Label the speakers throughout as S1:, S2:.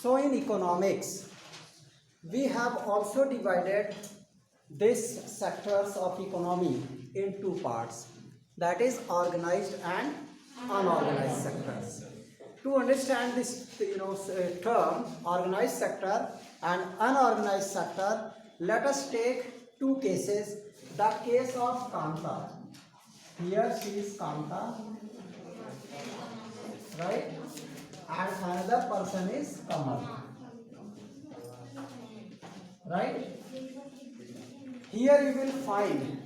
S1: So in economics, we have also divided these sectors of economy in two parts, that is organized and unorganized sectors. To understand this term organized sector and unorganized sector, let us take two cases. The case of Kanta. Here she is Kanta, right? And another person is Kamal, right? Here you will find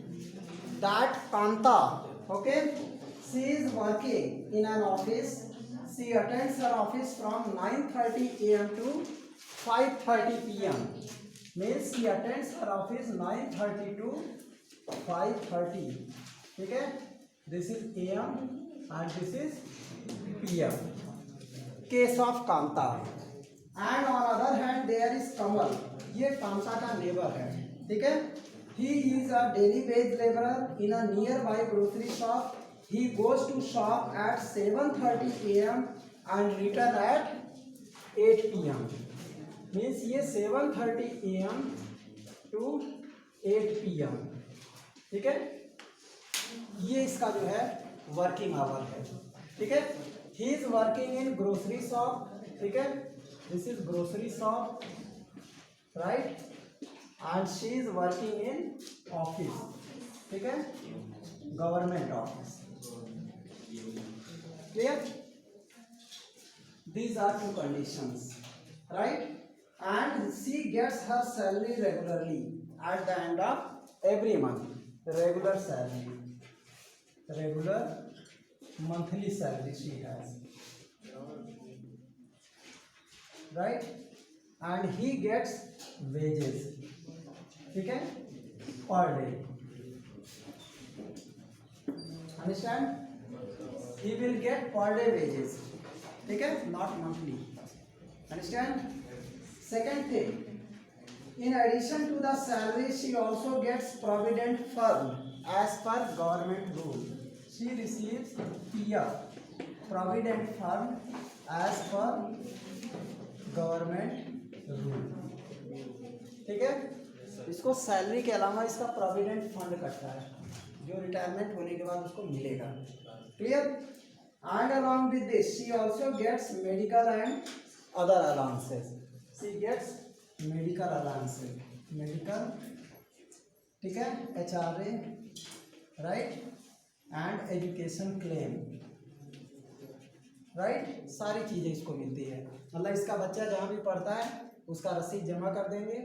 S1: that Kanta, okay, she is working in an office. She attends her office from 9:30 a.m. to 5:30 p.m. Means she attends her office 9:30 to 5:30. Okay, this is a.m. and this is p.m. Case of Kanta. And on other hand there is Kamal. ये कांता का neighbour है, ठीक है. He is a daily wage laborer in a nearby grocery shop. He goes to shop at 7:30 a.m. and return at 8 p.m. Means ये 7:30 a.m. to 8 p.m. ठीक है. ये इसका जो है वर्किंग आवर है, ठीक है. He is working in grocery shop, ठीक है. This is grocery shop, right? And she is working in office, ठीक है, government office. Clear? These are two conditions, right? And she gets her salary regularly at the end of every month. Regular salary, regular monthly salary she has, right? And he gets wages, ठीक है, per day. Understand? He will get per day wages, ठीक है, not monthly. Understand? Second thing, in addition to the salary, she also gets provident fund as per government rule. She receives PF, provident fund, as per government rule, ठीक है. इसको salary के अलावा इसका provident fund कटता है जो retirement होने के बाद उसको मिलेगा. Clear? And along with this she also gets medical and other allowances. She gets medical allowances, medical, ठीक है, HRA, right, and education claim, right. सारी चीज़ें इसको मिलती है. मतलब इसका बच्चा जहाँ भी पढ़ता है उसका रसीद जमा कर देंगे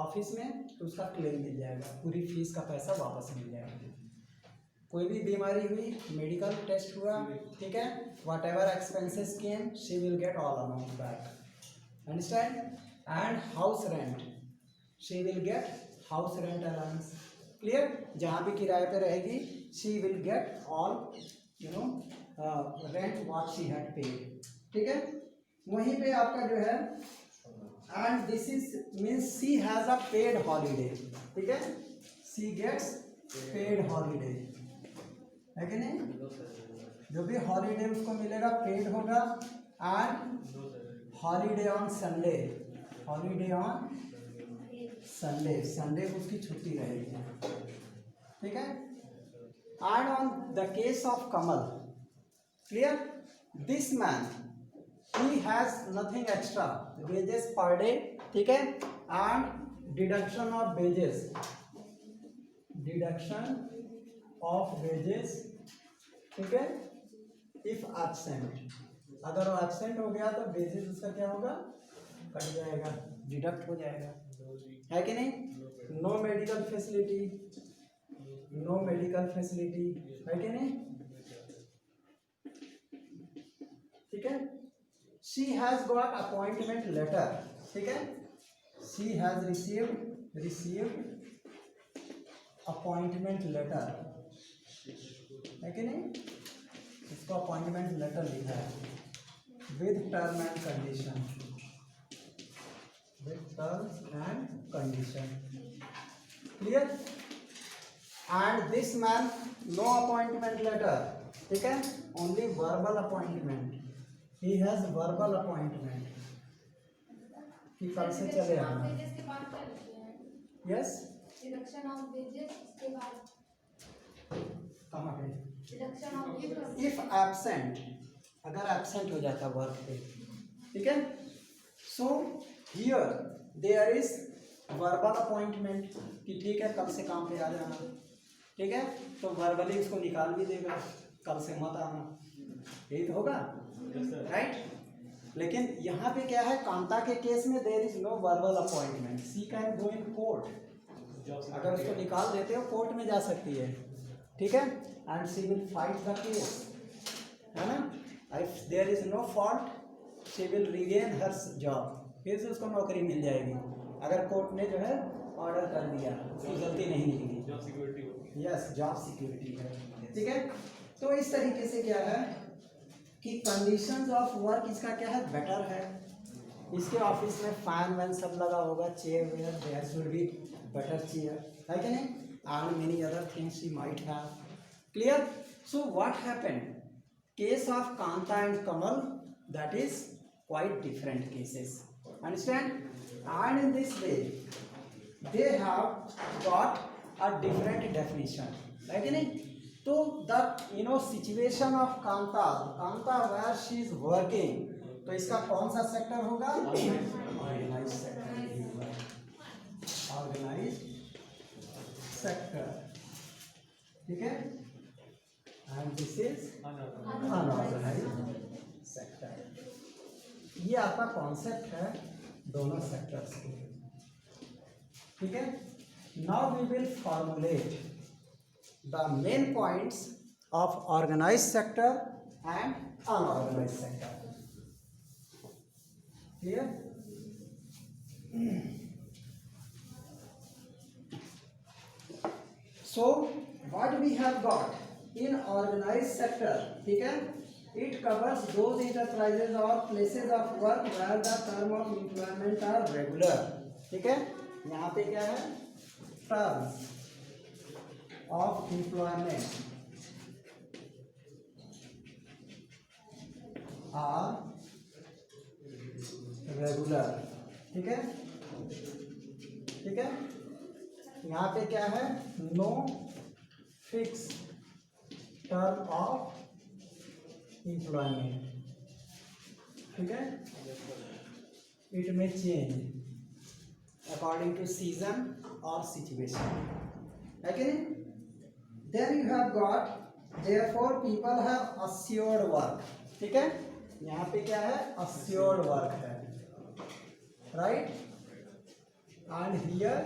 S1: ऑफिस में तो उसका क्लेम मिल जाएगा, पूरी फीस का पैसा वापस मिल जाएगा. कोई भी बीमारी हुई, मेडिकल टेस्ट हुआ, ठीक है, what ever expenses came, she will get all amount back. Understand? And house rent, she will get house rent allowance. Clear? जहाँ भी किराए पे रहेगी she will get all rent what she had paid, ठीक है. वहीं पे आपका जो है and this is means she has a paid holiday, ठीक है. शी गेट्स पेड हॉलीडे, है कि नहीं. जो भी हॉलीडे उसको मिलेगा पेड होगा. And holiday on Sunday, holiday on Sunday, Sunday को उसकी छुट्टी रहेगी, ठीक है. And on the case of Kamal, clear, this man he has nothing extra, wages per day, ठीक है, and deduction of wages, deduction of wages, ठीक है, if absent. अगर वो absent हो गया तो wages उसका क्या होगा, कट जाएगा, डिडक्ट हो जाएगा, है कि नहीं. No medical facility, no medical facility, है कि नहीं, ठीक है. She has got appointment letter, ठीक है. She has received appointment letter, है कि नहीं. इसको अपॉइंटमेंट लेटर लिखा है with term and condition, with terms and condition. Clear? And this man no appointment letter, ठीक है, only verbal appointment. He has verbal appointment, कि कल से चले आना। यस,
S2: रिडक्शन ऑफ वेजेस के बाद
S1: कहाँ पे? इफ एब्सेंट, अगर एब्सेंट हो जाता वर्क पे, ठीक है। So here there is verbal appointment कि ठीक है कल से काम पे आ जाना, ठीक है। तो वर्बली उसको निकाल भी देगा, कल से मत आना, यही तो होगा, राइट। लेकिन यहाँ पे क्या है, कांता के केस में there is no verbal appointment, she can go in court, अगर उसको निकाल देते हो कोर्ट में जा सकती है, ठीक है। And she will fight the case, है ना। If there is no fault she will regain her job, फिर से उसको नौकरी मिल जाएगी, अगर कोर्ट ने जो है ऑर्डर कर दिया, उसकी गलती नहीं निकली, जॉब सिक्योरिटी होगी। यस, जॉब सिक्योरिटी है, ठीक है। तो इस तरीके से क्या है कि कंडीशंस ऑफ वर्क इसका क्या है, बेटर है। इसके ऑफिस में फैन वैन सब लगा होगा, chair where, there should be better chair, है कि नहीं, and many other things she might have, clear. So what happened, case of Kanta and Kamal, that is quite different cases, understand, and in this way they have got a different definition, है कि नहीं। तो the situation of Kanta where she is working, तो इसका कौन सा sector होगा, organise sector, organise sector, ठीक है। And this is unorganise sector. ये आपका कॉन्सेप्ट है दोनों सेक्टर्स के, ठीक है। Now we will formulate the main points of organise sector and unorganise sector, clear. So what we have got in organise sector, ठीक है, it covers those enterprises or places of work where the term of employment are regular, ठीक है। यहाँ पे क्या है, terms of employment are regular, ठीक है, ठीक है। यहाँ पे क्या है, no fixed term of employment, ठीक है, it may change according to season or situation, है कि नहीं। Then you have got therefore people have assured work, ठीक है। यहाँ पे क्या है, assured work है, right, and here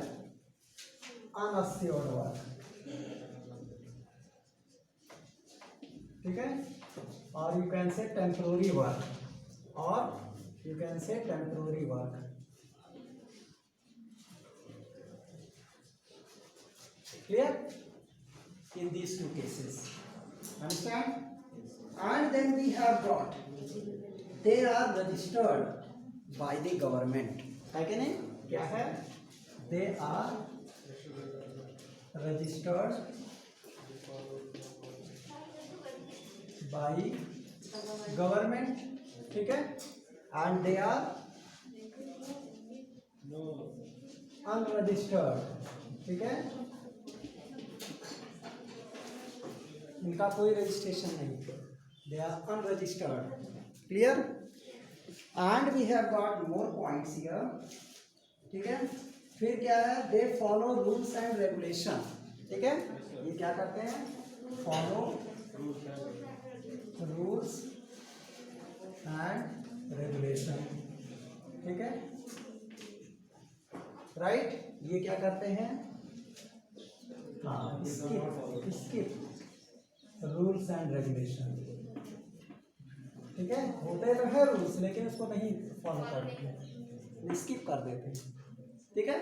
S1: unassured work, ठीक है। और you can say temporary work, और you can say temporary work, clear, in these two cases, understand. And then we have got they are registered by the government, है कि नहीं, क्या है, they are registered by government, ठीक है, and they are unregistered, ठीक है, इनका कोई रजिस्ट्रेशन नहीं, they are unregistered, clear. And we have got more points here, ठीक है। फिर क्या है, they follow rules and regulation, ठीक है, ये क्या करते हैं, फॉलो रूल्स एंड रेगुलेशन, ठीक है, राइट। ये क्या करते हैं, हाँ, स्किप रूल्स एंड रेगुलेशन, ठीक है। होते तो है रूल्स लेकिन उसको नहीं फॉलो करते, स्किप कर देते, ठीक है,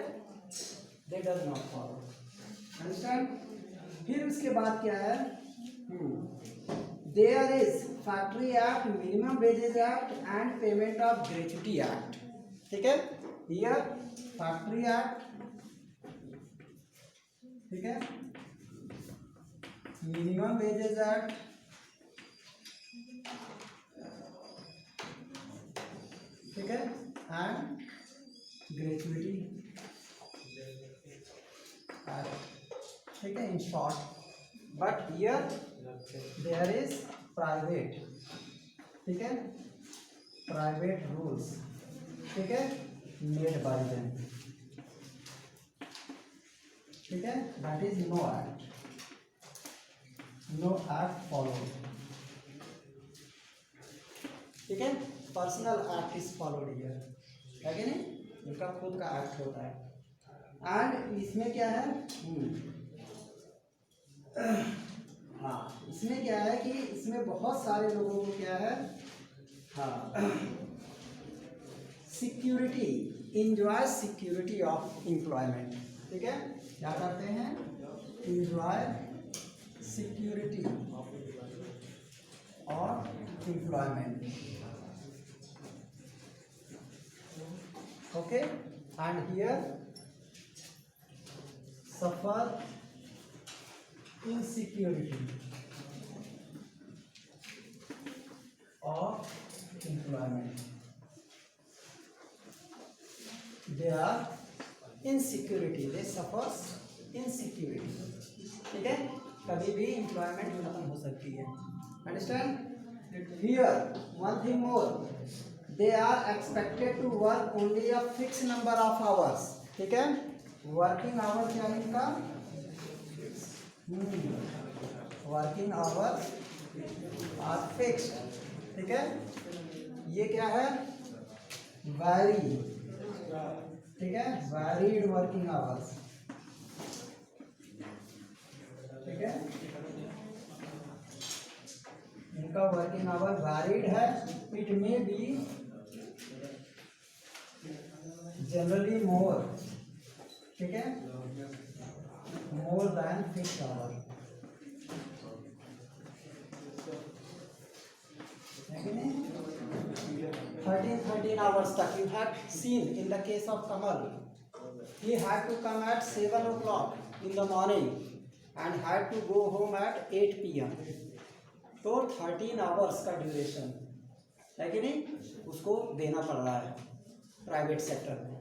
S1: they does not follow, understand. फिर उसके बाद क्या है, there is factory act, minimum wages act and payment of gratuity act, ठीक है। हियर फैक्ट्री एक्ट, ठीक है, मिनिमम वेजेज एक्ट, ठीक है, एंड ग्रेचुइटी, ठीक है, in short. But here there is private, ठीक है, प्राइवेट रूल्स, ठीक है, मेड बाय देम, ठीक है, that is no act, no act followed, ठीक है, personal act is followed here, है कि नहीं, इनका खुद का एक्ट होता है. एंड इसमें क्या है, हाँ, इसमें क्या है कि इसमें बहुत सारे लोगों को क्या है, हाँ, security, enjoy security of employment, ठीक है, क्या करते हैं, enjoy security of employment, okay, and here suffer insecurity of employment. They are insecurity, they suffers insecurity, ठीक है, कभी भी एम्प्लॉयमेंट खत्म हो सकती है. Understand. Here one thing more, they are expected to work only a fixed number of hours, ठीक है, वर्किंग आवर क्या है इनका, वर्किंग आवर आर फिक्स्ड, ठीक है, ये क्या है, वैरी, ठीक है, वैरीड वर्किंग आवर्स, ठीक है, इनका वर्किंग आवर वैरीड है. It may be generally more, ठीक है, मोर देन फिक्स्ड आवर, है कि नहीं, 13 आवर्स तक. You have seen in the case of Kamal, he had to come at 7 o'clock in the morning and had to go home at 8 PM. तो 13 hours का duration, है कि नहीं, उसको देना पड़ रहा है प्राइवेट सेक्टर में.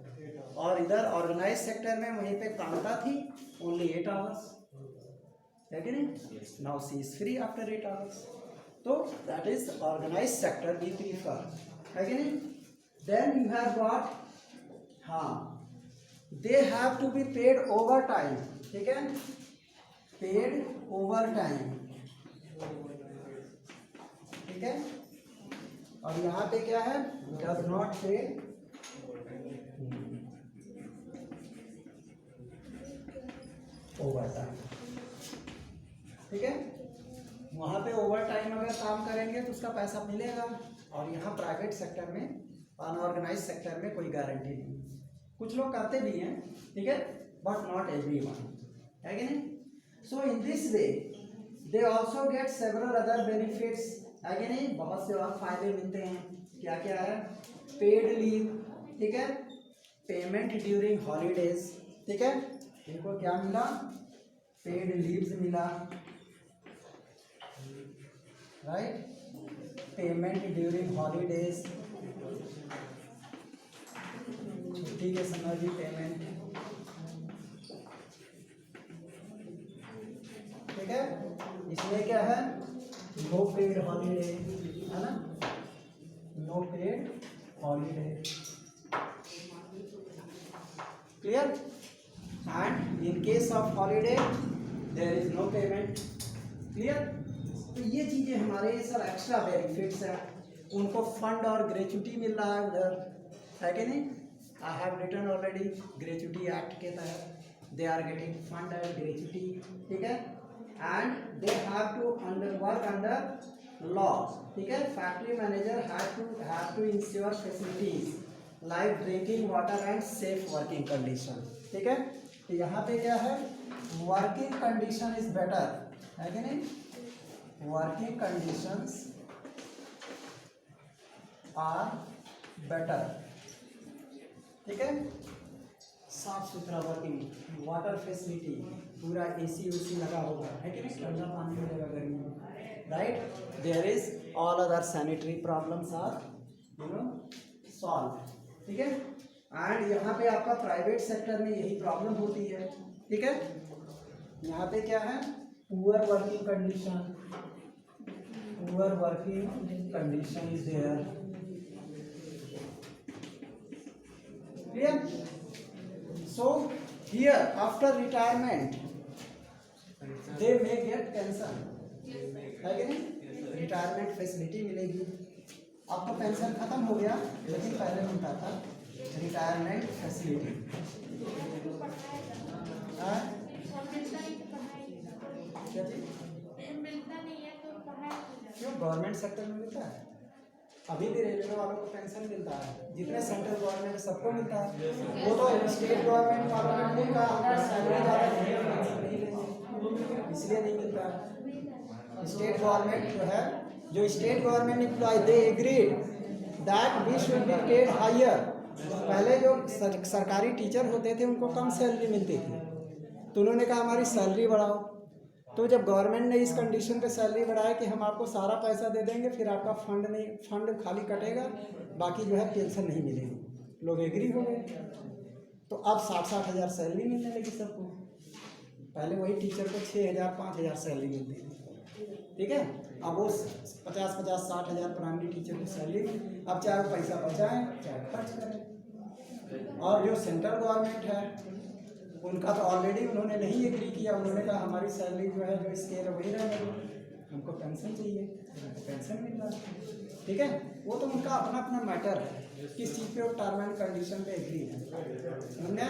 S1: और इधर ऑर्गेनाइज सेक्टर में वहीं पे कांता थी ओनली 8 आवर्स, है कि नहीं, now she is free after 8 hours. तो that is organise sector we prefer, है कि नहीं. देन यू हैव गॉट, हाँ, they have to be paid over time, ठीक है, पेड ओवर टाइम, ठीक है, और यहाँ पे क्या है, डज नॉट पे ओवर टाइम, ठीक है, वहाँ पे ओवर टाइम अगर काम करेंगे तो उसका पैसा मिलेगा. और यहाँ प्राइवेट सेक्टर में, अनऑर्गेनाइज सेक्टर में कोई गारंटी नहीं. कुछ लोग करते भी हैं, ठीक है, बट नॉट एवरीवन, है कि नहीं. So in this way they also get several other benefits, है कि नहीं, बहुत से और फायदे मिलते हैं. क्या क्या है, पेड लीव, ठीक है, पेमेंट ड्यूरिंग हॉलीडेज, ठीक है, इनको क्या मिला, पेड लीव्स मिला, राइट, पेमेंट ड्यूरिंग हॉलीडेज, छुट्टी के समय भी पेमेंट, ठीक है. इसमें क्या है, नो पेड हॉलीडे, है ना, no paid holiday, clear. And in case of holiday there is no payment, clear. तो ये चीज़ें हमारे सब एक्स्ट्रा बेनिफिट्स हैं. उनको फंड और ग्रेचुटी मिल रहा है उधर, है कि नहीं. I have written already, gratuity act के तहत they are getting fund and gratuity, ठीक है, and they have to work under law, ठीक है. Factory manager have to ensure facilities like drinking water and safe working condition, ठीक है. तो यहाँ पे क्या है, वर्किंग कंडीशन इज बेटर, है कि नहीं, वर्किंग कंडीशंस आर बेटर, ठीक है. साफ सुथरा वर्किंग, वाटर फैसिलिटी, पूरा AC उसी लगा होगा, है कि नहीं, ठंडा पानी मिलेगा गर्मी में, right. There is all other sanitary problems are solve, ठीक है. एंड यहाँ पे आपका प्राइवेट सेक्टर में यही प्रॉब्लम होती है, ठीक है। यहाँ पे क्या है, poor working condition, poor working condition is there, clear. So here after retirement they may get pension, है कि नहीं, रिटायरमेंट फैसिलिटी मिलेगी। अब तो पेंशन खत्म हो गया, लेकिन पहले मिलता था रिटायरमेंट फैसिलिटी। क्या चीज? क्यों, गवर्नमेंट सेक्टर में मिलता है, अभी भी रेलवे वालों को पेंशन मिलता है, जितने सेंट्रल गवर्नमेंट सबको मिलता है। वो तो स्टेट गवर्नमेंट वालों ने नहीं कहा सैलरी ज़्यादा नहीं लेंगे, इसलिए नहीं मिलता है। स्टेट गवर्नमेंट जो है, जो state government employ they agreed that we should be paid higher. पहले जो सरकारी टीचर होते थे उनको कम सैलरी मिलती थी, तो उन्होंने कहा हमारी सैलरी बढ़ाओ। तो जब गवर्नमेंट ने इस कंडीशन पे सैलरी बढ़ाया कि हम आपको सारा पैसा दे देंगे, फिर आपका फंड नहीं, फंड खाली कटेगा, बाकी जो है पेंशन नहीं मिलेगी, लोग एग्री हो गए। तो अब 60-60 हज़ार सैलरी मिलने लगी सबको। पहले वही टीचर को 6,000 5,000 सैलरी मिलती थी, ठीक है। अब वो 50-50 60 हज़ार प्राइमरी टीचर की सैलरी, अब चाहे वो पैसा बचाएं चाहे खर्च करें। और जो सेंट्रल गवर्नमेंट है उनका तो ऑलरेडी उन्होंने नहीं एग्री किया, उन्होंने कहा हमारी सैलरी जो है जो स्केल है वही रहेगा, हमको पेंशन चाहिए, पेंशन मिल रहा है, ठीक है। वो तो उनका अपना अपना मैटर है, किस चीज़ पे वो टर्म एंड कंडीशन पे एग्री है, समझे।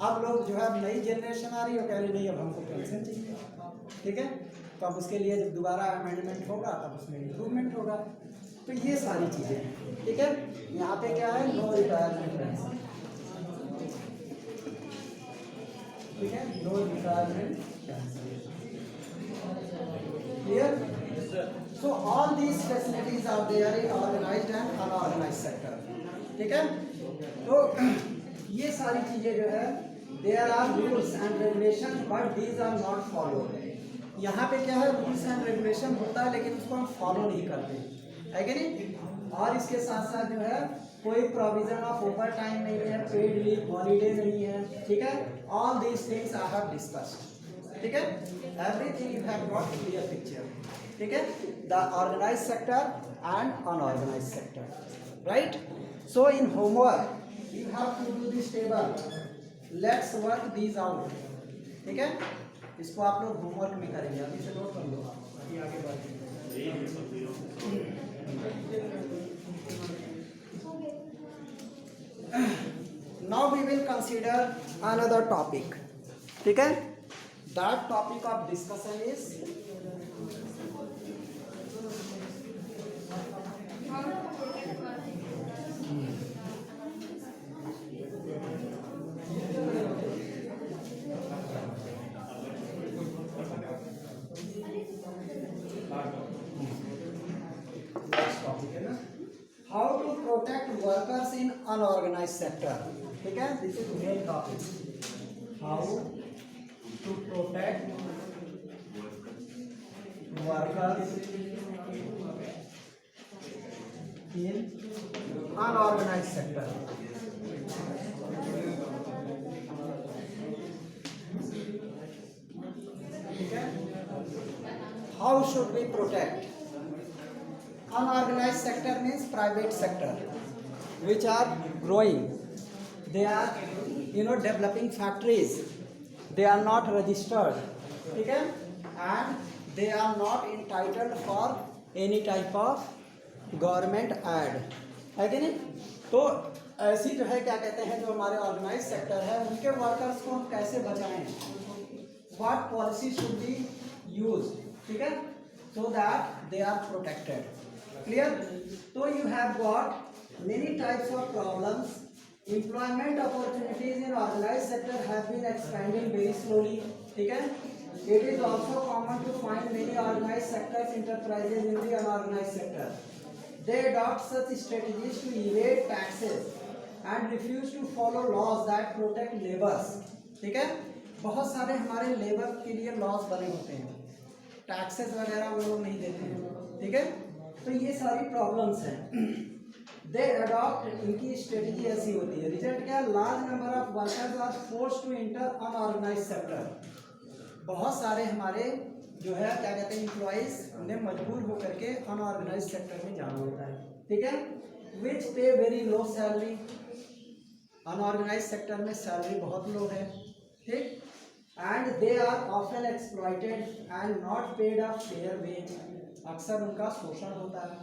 S1: अब लोग जो है, अब नई जनरेशन आ रही है, कह रही नहीं अब हमको पेंशन चाहिए, ठीक है। तो अब उसके लिए जब दोबारा अमेंडमेंट होगा तब उसमें इम्प्रूवमेंट होगा। तो ये सारी चीज़ें हैं, ठीक है। यहाँ पे क्या है, नो रिटायरमेंट पेंशन, ठीक है, no retirement clear. So all these facilities are there in organized and unorganized sector, ठीक है। तो ये सारी चीजें जो है, there are rules and regulation but these are not followed. यहाँ पे क्या है, रूल्स एंड रेगुलेशन होता है लेकिन उसको हम फॉलो नहीं करते, है कि नहीं। और इसके साथ साथ जो है कोई प्रोविजन ऑफ ओवर टाइम नहीं है, पेड लीव हॉलीडे नहीं है, ठीक है। All these things I have discussed, ठीक है। Everything you have got clear picture, ठीक है। The organized sector and unorganized sector, right. So in homework you have to do this table, let's work these out, ठीक है। इसको आप लोग homework में करेंगे, अभी से नोट कर लो, अभी आगे बढ़ेंगे। Now we will consider another topic, ठीक है। That topic of discussion is how to protect workers in unorganized sector, ठीक है। This is main topic, how to protect workers in unorganized sector, ठीक है। How should we protect unorganized sector means private sector which are growing, they are developing factories, they are not registered, ठीक है, and they are not entitled for any type of government aid, है कि नहीं। तो ऐसी जो है क्या कहते हैं, जो हमारे ऑर्गेनाइज सेक्टर है उनके वर्कर्स को हम कैसे बचाएं, what policy should be used, ठीक है, so that they are protected, clear। So you have got many types of problems. Employment opportunities in organized sector have been expanding very slowly, ठीक है। It is also common to find many organized sectors enterprises in the unorganized sector. They adopt such strategies to evade taxes and refuse to follow laws that protect laborers, ठीक है। बहुत सारे हमारे labour के लिए loss बने होते हैं, टैक्सेस वगैरह वो लोग नहीं देते हैं, ठीक है। तो ये सारी प्रॉब्लम्स हैं। दे अडॉप्ट, इनकी स्ट्रेटेजी ऐसी होती है, रिजल्ट क्या है, large number of workers are force to enter unorganize sector. बहुत सारे हमारे जो है क्या कहते हैं एम्प्लॉइज, उन्हें मजबूर होकर के अनऑर्गेनाइज सेक्टर में जाना होता है, ठीक है, which pay very low salary, unorganize sector में सैलरी बहुत लो है, ठीक, and they are often exploited and not paid a fair wage, अक्सर उनका शोषण होता है,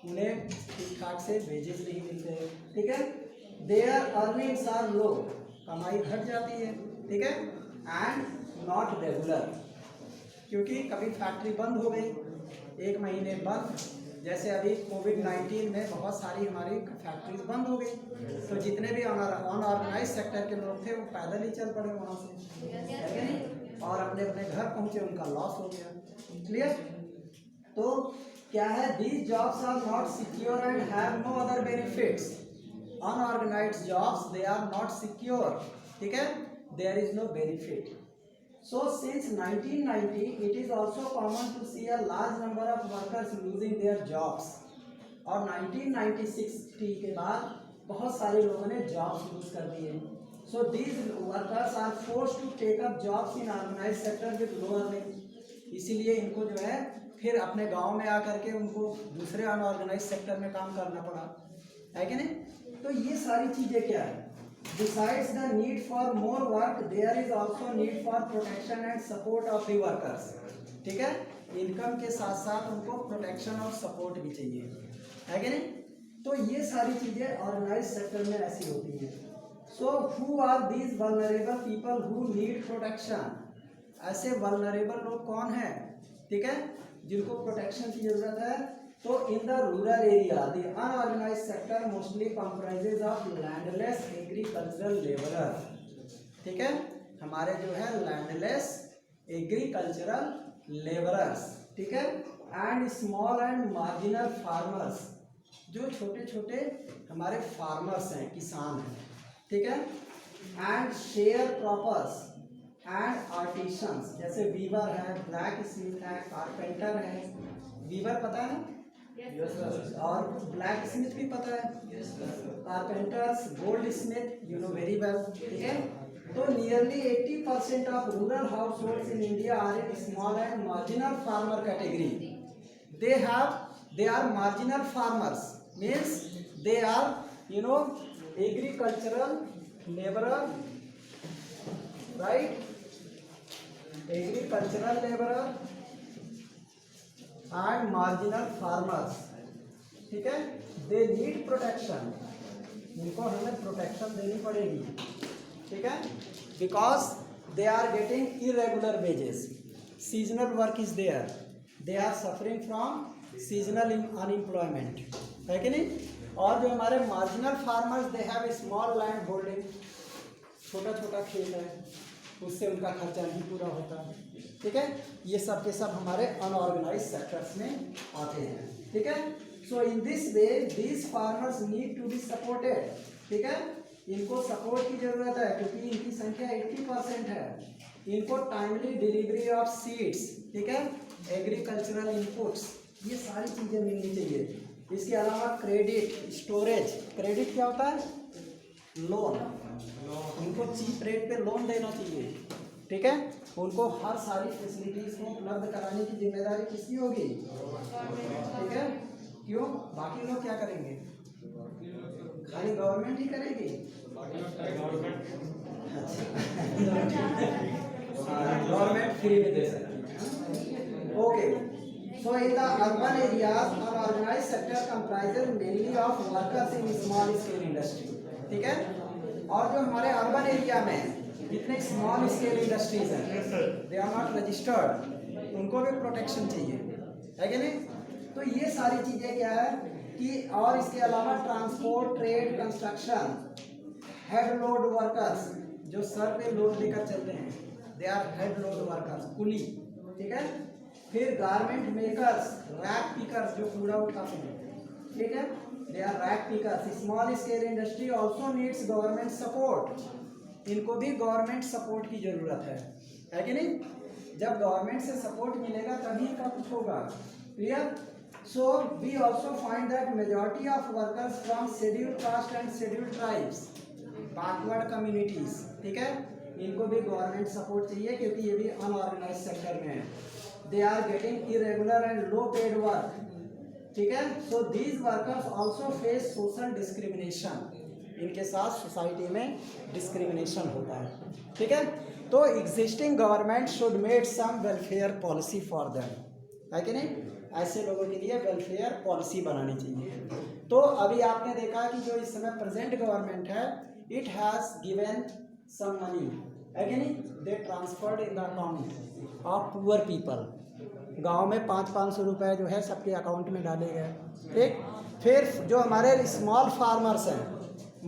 S1: उन्हें ठीक ठाक से वेजेस नहीं मिलते हैं, ठीक है, देयर अर्निंग्स आर लो, कमाई घट जाती है, ठीक है, एंड नॉट रेगुलर, क्योंकि कभी फैक्ट्री बंद हो गई, एक महीने बंद, जैसे अभी कोविड-19 में बहुत सारी हमारी फैक्ट्रीज बंद हो गई, तो जितने भी अनऑर्गेनाइज सेक्टर के लोग थे वो पैदल ही चल पड़े वहाँ से, है कि नहीं, और अपने अपने घर पहुँचे, उनका लॉस हो गया, क्लियर। तो क्या है, these jobs are not secure and have no other benefits, unorganized jobs they are not secure, ठीक है, there is no benefit. So since 1990, it is also common to see a large number of workers losing their jobs. और 1996 के बाद बहुत सारे लोगों ने jobs lose कर दिए। So these workers are forced to take up jobs in organized sector with low earning. इसीलिए इनको जो है फिर अपने गांव में आकर के उनको दूसरे अनऑर्गेनाइज सेक्टर में काम करना पड़ा, है कि नहीं। तो ये सारी चीज़ें क्या है, Besides the need for more work, there is also need for protection and support of the workers, ठीक है, इनकम के साथ साथ उनको प्रोटेक्शन और सपोर्ट भी चाहिए, है कि नहीं। तो ये सारी चीज़ें ऑर्गेनाइज सेक्टर में ऐसी होती हैं। So who are these vulnerable people who need protection, ऐसे वल्नरेबल लोग कौन हैं, ठीक है, जिनको प्रोटेक्शन की जरूरत है। तो in the rural area the unorganize sector mostly comprises of landless agricultural labourer, ठीक है, हमारे जो है लैंडलेस एग्रीकल्चरल लेबरर्स, ठीक है, and small and marginal farmers, जो छोटे छोटे हमारे फार्मर्स हैं, किसान हैं, ठीक है, and sharecroppers and artisans, जैसे वीवर है, ब्लैक स्मिथ है, कारपेंटर है, वीवर पता है ना, और ब्लैक स्मिथ भी पता है, carpenters, goldsmith, you know very well, ठीक है। तो nearly 80% of rural households in India are in small and marginal farmer category. They are marginal farmers means they are you know agricultural labourer, right, agricultural labourer and marginal farmers, ठीक है, they need protection, इनको हमें protection देनी पड़ेगी, ठीक है, because they are getting irregular wages, seasonal work is there, they are suffering from seasonal unemployment, है कि नहीं। और जो हमारे marginal farmers they have small land holding, छोटा छोटा खेत है, उससे उनका खर्चा नहीं पूरा होता, ठीक है, ये सब के सब हमारे अनऑर्गेनाइज सेक्टर्स में आते हैं, ठीक है। So in this way these farmers need to be supported, ठीक है, इनको सपोर्ट की जरूरत है क्योंकि इनकी संख्या 80% है, इनको टाइमली डिलीवरी ऑफ सीड्स, ठीक है, एग्रीकल्चरल इनपुट्स, ये सारी चीज़ें मिलनी चाहिए। इसके अलावा क्रेडिट, स्टोरेज, क्रेडिट क्या होता है, लोन, उनको चीप रेट पे लोन देना चाहिए, ठीक है, उनको हर सारी फैसिलिटीज को उपलब्ध कराने की जिम्मेदारी किसकी होगी, ठीक है, क्यों, बाकी लोग क्या करेंगे, खाली गवर्नमेंट ही करेगी, गवर्नमेंट फ्री में दे सकती है, okay. So in the urban areas, unorganized sector comprises mainly of workers in small scale industry, ठीक है, और जो हमारे अर्बन एरिया में जितने स्मॉल स्केल इंडस्ट्रीज हैं, दे आर नॉट रजिस्टर्ड, उनको भी प्रोटेक्शन चाहिए, है कि नहीं। तो ये सारी चीज़ें क्या है कि, और इसके अलावा transport, trade, construction, head load workers, जो सर पे लोड लेकर चलते हैं, they are head load workers, कुली, ठीक है, फिर गारमेंट मेकर्स, रैक पिकर्स, जो कूड़ा उठाते हैं, ठीक है, they are rag pickers. Small scale industry also needs government support, इनको भी गवर्नमेंट सपोर्ट की ज़रूरत है कि नहीं। जब गवर्नमेंट से सपोर्ट मिलेगा तभी इनका कुछ होगा, clear. So we also find that majority of workers from scheduled caste and scheduled tribes, backward communities, ठीक है, इनको भी गवर्नमेंट सपोर्ट चाहिए क्योंकि ये भी अनऑर्गेनाइज सेक्टर में है. They are getting irregular and low paid work, ठीक है. So these workers also face social discrimination, इनके साथ सोसाइटी में डिस्क्रिमिनेशन होता है, ठीक है. तो existing government should made some welfare policy for them, है कि नहीं. ऐसे लोगों के लिए वेलफेयर पॉलिसी बनानी चाहिए. तो अभी आपने देखा कि जो इस समय प्रेजेंट गवर्नमेंट है, it has given some money, है कि नहीं. They transferred in the account of poor people. गांव में 500-500 रुपये जो है सबके अकाउंट में डाले गए, ठीक. फिर जो हमारे स्मॉल फार्मर्स हैं,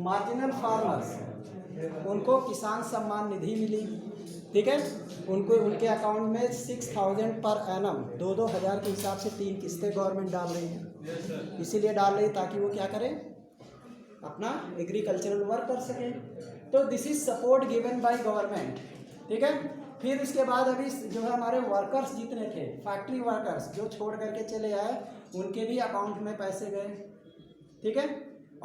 S1: मार्जिनल फार्मर्स, उनको किसान सम्मान निधि मिली, ठीक है. उनको उनके अकाउंट में 6000 पर एनम 2-2 हज़ार के हिसाब से 3 किस्तें गवर्नमेंट डाल रही है. इसीलिए डाल रही है ताकि वो क्या करें, अपना एग्रीकल्चरल वर्क कर सकें. तो this is support given by government, ठीक है. फिर उसके बाद अभी जो है हमारे वर्कर्स जितने थे, फैक्ट्री वर्कर्स जो छोड़ करके चले आए, उनके भी अकाउंट में पैसे गए, ठीक है.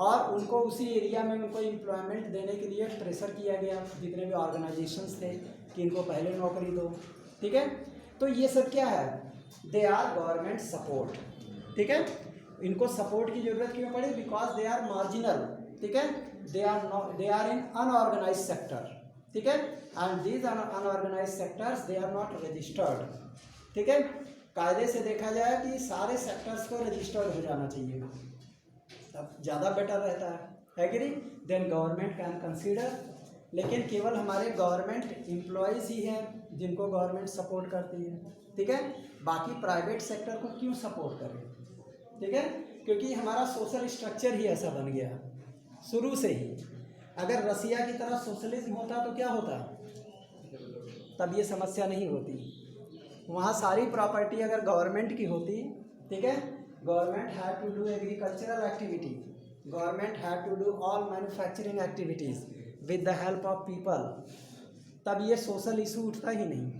S1: और उनको उसी एरिया में उनको एम्प्लॉयमेंट देने के लिए प्रेशर किया गया, जितने भी ऑर्गेनाइजेशंस थे, कि इनको पहले नौकरी दो, ठीक है. तो ये सब क्या है, दे आर गवर्नमेंट सपोर्ट, ठीक है. इनको सपोर्ट की जरूरत क्यों पड़ी, बिकॉज दे आर मार्जिनल, ठीक है. They are in unorganize sector, ठीक है. And these unorganize sectors they are not registered, ठीक है. कायदे से देखा जाए कि सारे सेक्टर्स को रजिस्टर्ड हो जाना चाहिए, अब ज़्यादा बेटर रहता है कि नहीं. Then government can consider. लेकिन केवल हमारे गवर्नमेंट एम्प्लॉयज़ ही हैं जिनको गवर्नमेंट सपोर्ट करती है, ठीक है. बाकी प्राइवेट सेक्टर को क्यों सपोर्ट करें, ठीक है. क्योंकि हमारा सोशल स्ट्रक्चर ही ऐसा बन गया शुरू से ही. अगर रसिया की तरह सोशलिज्म होता तो क्या होता, तब ये समस्या नहीं होती. वहाँ सारी प्रॉपर्टी अगर गवर्नमेंट की होती, ठीक है. Government had to do agricultural activity, government had to do all manufacturing activities with the help of people, तब ये सोशल इशू उठता ही नहीं,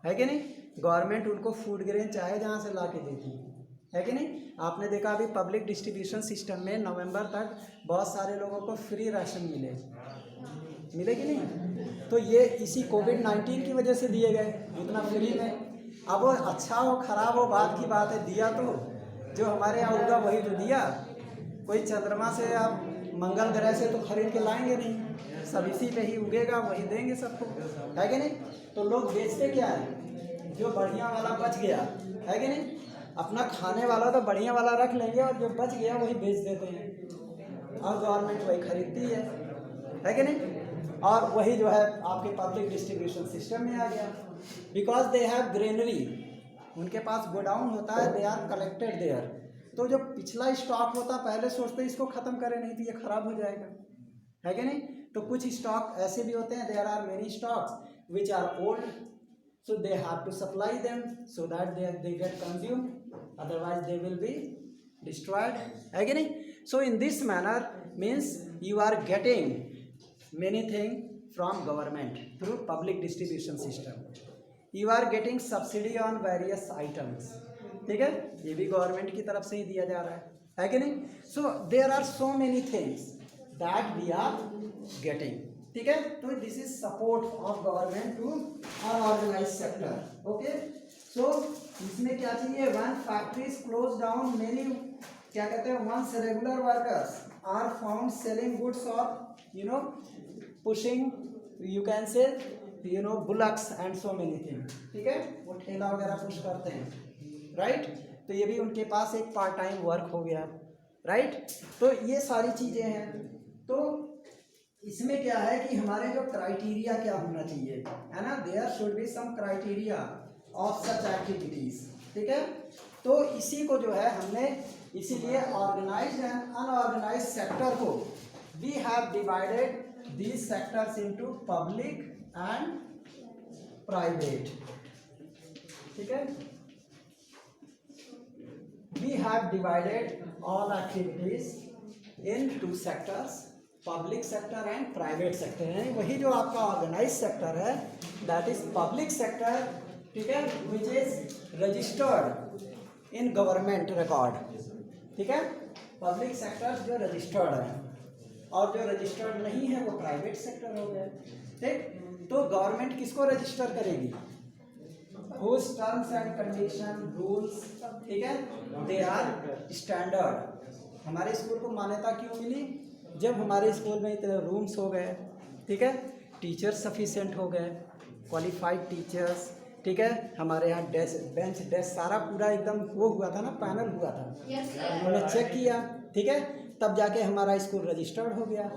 S1: है कि नहीं. गवर्नमेंट उनको फूड ग्रेन चाहे जहाँ से ला के देती है कि नहीं. आपने देखा अभी पब्लिक डिस्ट्रीब्यूशन सिस्टम में नवंबर तक बहुत सारे लोगों को फ्री राशन मिले कि नहीं. तो ये इसी कोविड-19 की वजह से दिए गए, इतना फ्री में. अब वो अच्छा हो खराब हो बात की बात है, दिया तो जो हमारे यहाँ होगा वही तो दिया. कोई चंद्रमा से या मंगल ग्रह से तो खरीद के लाएंगे नहीं, सब इसी पे ही उगेगा, वही देंगे सबको, है कि नहीं. तो लोग बेचते क्या है, जो बढ़िया वाला बच गया, है कि नहीं. अपना खाने वाला तो बढ़िया वाला रख लेंगे और जो बच गया वही बेच देते हैं, और गवर्नमेंट वही खरीदती है कि नहीं. और वही जो है आपके पब्लिक डिस्ट्रीब्यूशन सिस्टम में आ गया. बिकॉज दे हैव ग्रेनरी, उनके पास गोडाउन होता है, दे आर कलेक्टेड देयर. तो जो पिछला स्टॉक होता पहले सोचते इसको ख़त्म करें, नहीं तो ये ख़राब हो जाएगा, है कि नहीं. तो कुछ स्टॉक ऐसे भी होते हैं, there are many stocks which are old, so they have to supply them so that they get consume, otherwise they will be destroyed, है कि नहीं. So in this manner means you are getting many things from government through public distribution system. You are getting subsidy on various items, ठीक है. ये भी government की तरफ से ही दिया जा रहा है कि नहीं. So there are so many things that we are getting, ठीक है. तो this is support of government to unorganise sector, okay. So इसमें क्या चाहिए, one factories close down, many क्या कहते हैं, once regular workers are found selling goods और pushing, you can say, bullocks and so many things, ठीक है. वो ठेला वगैरह पुश करते हैं, राइट. तो ये भी उनके पास एक पार्ट टाइम वर्क हो गया, राइट. तो ये सारी चीज़ें हैं. तो इसमें क्या है कि हमारे जो क्राइटेरिया क्या होना चाहिए, है ना, there should be some criteria of such activities, ठीक है. तो इसी को जो है हमने इसीलिए ऑर्गेनाइज्ड एंड अनऑर्गेनाइज्ड सेक्टर को we have divided these sectors into public and private, ठीक है. We have divided all activities in two sectors, public sector and private sector. है वही जो आपका ऑर्गेनाइज सेक्टर है, that is public sector, ठीक है, which is registered in government record, ठीक है। पब्लिक सेक्टर जो रजिस्टर्ड है और जो रजिस्टर्ड नहीं है वो प्राइवेट सेक्टर हो गया, ठीक। तो गवर्नमेंट किसको रजिस्टर करेगी? whose terms and condition rules, ठीक है, दे आर स्टैंडर्ड। हमारे स्कूल को मान्यता क्यों मिली? जब हमारे स्कूल में इतने रूम्स हो गए, ठीक है, टीचर्स सफिशिएंट हो गए, क्वालिफाइड टीचर्स, ठीक है, हमारे यहाँ डेस्क बेंच डेस्क सारा पूरा एकदम वो हुआ था ना, पैनल हुआ था, उन्होंने चेक किया, ठीक है, तब जाके हमारा स्कूल रजिस्टर्ड हो गया,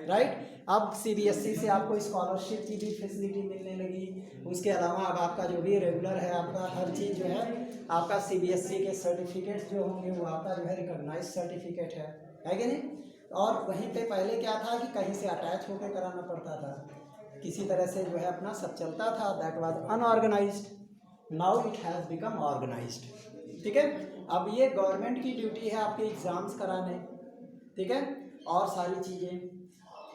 S1: राइट। अब सीबीएसई से आपको स्कॉलरशिप की भी फैसिलिटी मिलने लगी। उसके अलावा अब आपका जो भी रेगुलर है, आपका हर चीज़ जो है, आपका सीबीएसई के सर्टिफिकेट्स जो होंगे वो आपका जो है रिकॉग्नाइज सर्टिफिकेट है कि नहीं। और वहीं पे पहले क्या था कि कहीं से अटैच होकर कराना पड़ता था, किसी तरह से जो है अपना सब चलता था, that was unorganized. Now it has become organized, ठीक है। अब ये गवर्नमेंट की ड्यूटी है आपके एग्ज़ाम्स कराने, ठीक है, और सारी चीज़ें।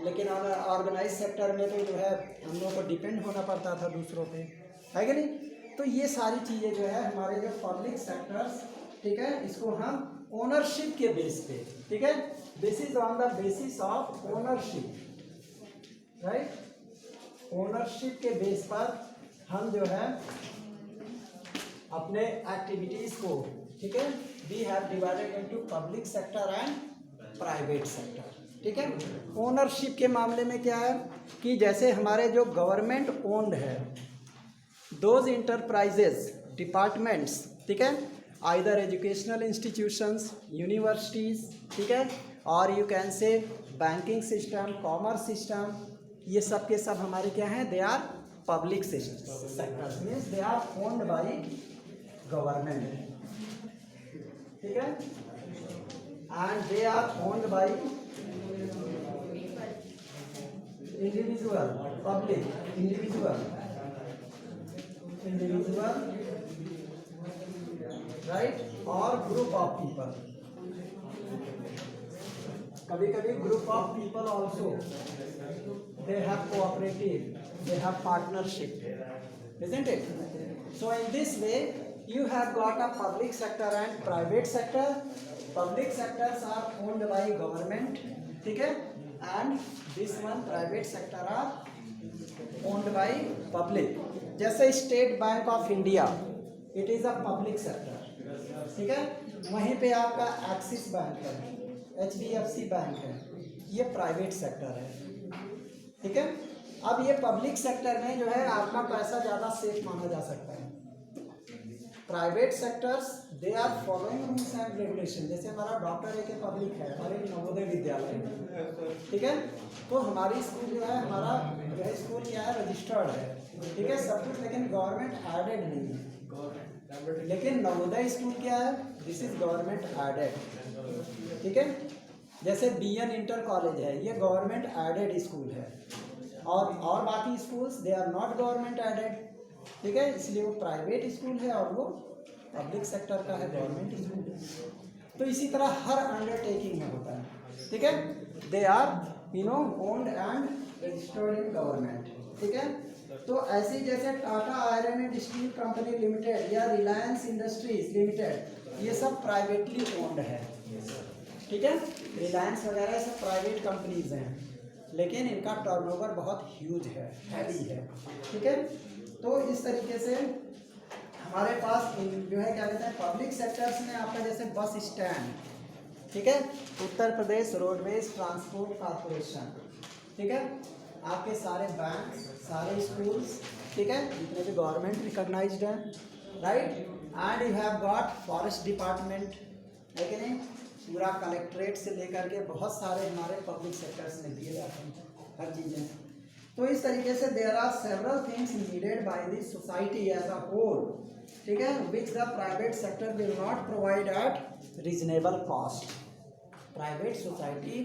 S1: लेकिन ऑर्गेनाइज सेक्टर में तो जो है हम लोगों को डिपेंड होना पड़ता था दूसरों पे, है कि नहीं। तो ये सारी चीज़ें जो है हमारे जो पब्लिक सेक्टर्स, ठीक है, इसको हम ओनरशिप के बेस पे, ठीक है, this is on the basis of ownership, right. Ownership के बेस पर हम जो है अपने एक्टिविटीज़ को, ठीक है, we have divided into public sector and private sector, ठीक है। ओनरशिप के मामले में क्या है कि जैसे हमारे जो गवर्नमेंट ओन्ड है, दोज इंटरप्राइजेज डिपार्टमेंट्स, ठीक है, आइदर एजुकेशनल इंस्टीट्यूशंस, यूनिवर्सिटीज़, ठीक है, और you can say banking system, commerce system, ये सब के सब हमारे क्या हैं? They are public sectors, means they are owned by government, ठीक है, and they are owned by individual, public, individual, right, or group of people. कभी कभी group of people also, they have cooperative, they have partnership, isn't it? So in this way you have got a public sector and private sector. Public sectors are owned by government, ठीक है, and this one private sector are owned by public. जैसे state bank of India, it is a public sector, ठीक है। वहीं पे आपका axis bank है, HDFC bank है, ये प्राइवेट सेक्टर है, ठीक है। अब ये पब्लिक सेक्टर में जो है आपका पैसा ज़्यादा सेफ माना जा सकता है। Private sectors they are following rules and regulation, जैसे हमारा डॉक्टर एक पब्लिक है और एक नवोदय विद्यालय है, ठीक है। तो हमारी स्कूल जो है, हमारा जो है स्कूल क्या है, रजिस्टर्ड है, ठीक है, सब कुछ, लेकिन गवर्नमेंट एडेड नहीं है। लेकिन नवोदय स्कूल क्या है, दिस इज गवर्नमेंट एडेड, ठीक है। जैसे BN इंटर कॉलेज है, ये गवर्नमेंट एडेड स्कूल है, और बाकी schools they are not government aided, ठीक है, इसलिए वो प्राइवेट स्कूल है और वो पब्लिक सेक्टर का है, गवर्नमेंट स्कूल है। तो इसी तरह हर अंडरटेकिंग में होता है, ठीक है, they are owned and registered in government, ठीक है। तो ऐसे जैसे Tata iron and steel company limited या रिलायंस इंडस्ट्रीज लिमिटेड, ये सब प्राइवेटली ओन्ड है, ठीक है। रिलायंस वगैरह सब प्राइवेट कंपनीज हैं, लेकिन इनका टर्नओवर बहुत ह्यूज है, हैवी है, ठीक है। तो इस तरीके से हमारे पास जो है क्या कहते हैं, पब्लिक सेक्टर्स में आपका जैसे बस स्टैंड, ठीक है, Uttar Pradesh roadways transport corporation, ठीक है, आपके सारे बैंक, सारे स्कूल्स, ठीक है, जितने भी गवर्नमेंट रिकॉग्नाइज्ड हैं, right, and you have got forest department, है कि नहीं, पूरा कलेक्ट्रेट से लेकर के बहुत सारे हमारे पब्लिक सेक्टर्स में दिए जाते हैं हर चीज़ें। तो इस तरीके से there are several things needed by the society as a whole, ठीक है, which the private sector will not provide at reasonable cost. Private society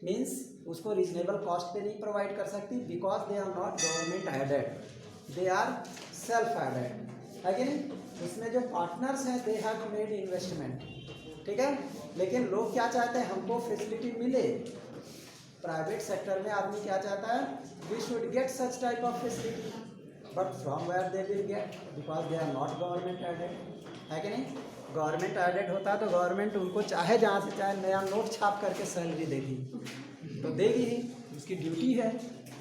S1: means उसको रीजनेबल कॉस्ट पे नहीं प्रोवाइड कर सकती, because they are not government aided, they are self aided, है कि नहीं। उसमें जो पार्टनर्स हैं दे हैव मेड इन्वेस्टमेंट, ठीक है, लेकिन लोग क्या चाहते हैं, हमको फैसिलिटी मिले। प्राइवेट सेक्टर में आदमी क्या चाहता है, we should get such type of facility, but from where they will get, because they are not government aided, है कि नहीं। गवर्नमेंट एडेड होता है तो गवर्नमेंट उनको चाहे जहाँ से चाहे नया नोट छाप करके सैलरी देगी, तो देगी ही, उसकी ड्यूटी है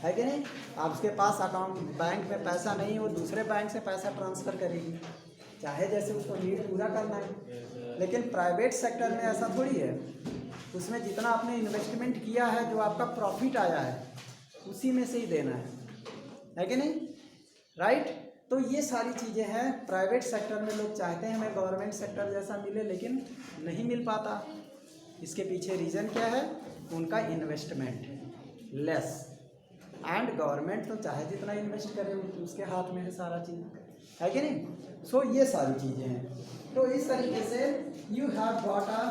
S1: कि नहीं। आप उसके पास अकाउंट बैंक में पैसा नहीं है, वो दूसरे बैंक से पैसा ट्रांसफ़र करेगी, चाहे जैसे उसको नीड पूरा करना है। लेकिन प्राइवेट सेक्टर में ऐसा थोड़ी है, उसमें जितना आपने इन्वेस्टमेंट किया है, जो आपका प्रॉफिट आया है, उसी में से ही देना है कि नहीं, राइट। तो ये सारी चीज़ें हैं। प्राइवेट सेक्टर में लोग चाहते हैं हमें गवर्नमेंट सेक्टर जैसा मिले, लेकिन नहीं मिल पाता। इसके पीछे रीज़न क्या है? उनका इन्वेस्टमेंट लेस, एंड गवर्नमेंट तो चाहे जितना इन्वेस्ट करे उसके हाथ में है सारा चीज़, है कि नहीं। सो ये सारी चीज़ें हैं। तो इस तरीके से you have got a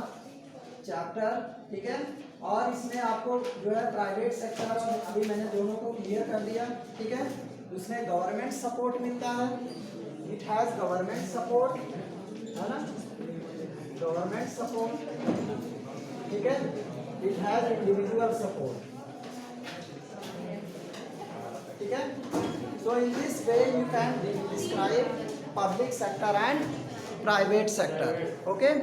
S1: chapter, ठीक है। और इसमें आपको जो है प्राइवेट सेक्टर और अभी मैंने दोनों को क्लियर कर दिया, ठीक है। उसमें गवर्नमेंट सपोर्ट मिलता है, इट हैज़ गवर्नमेंट सपोर्ट, है ना, गवर्नमेंट सपोर्ट, ठीक है। इट हैज़ इंडिविजुअल सपोर्ट, ठीक है। So in this way you can describe public sector and private sector, okay.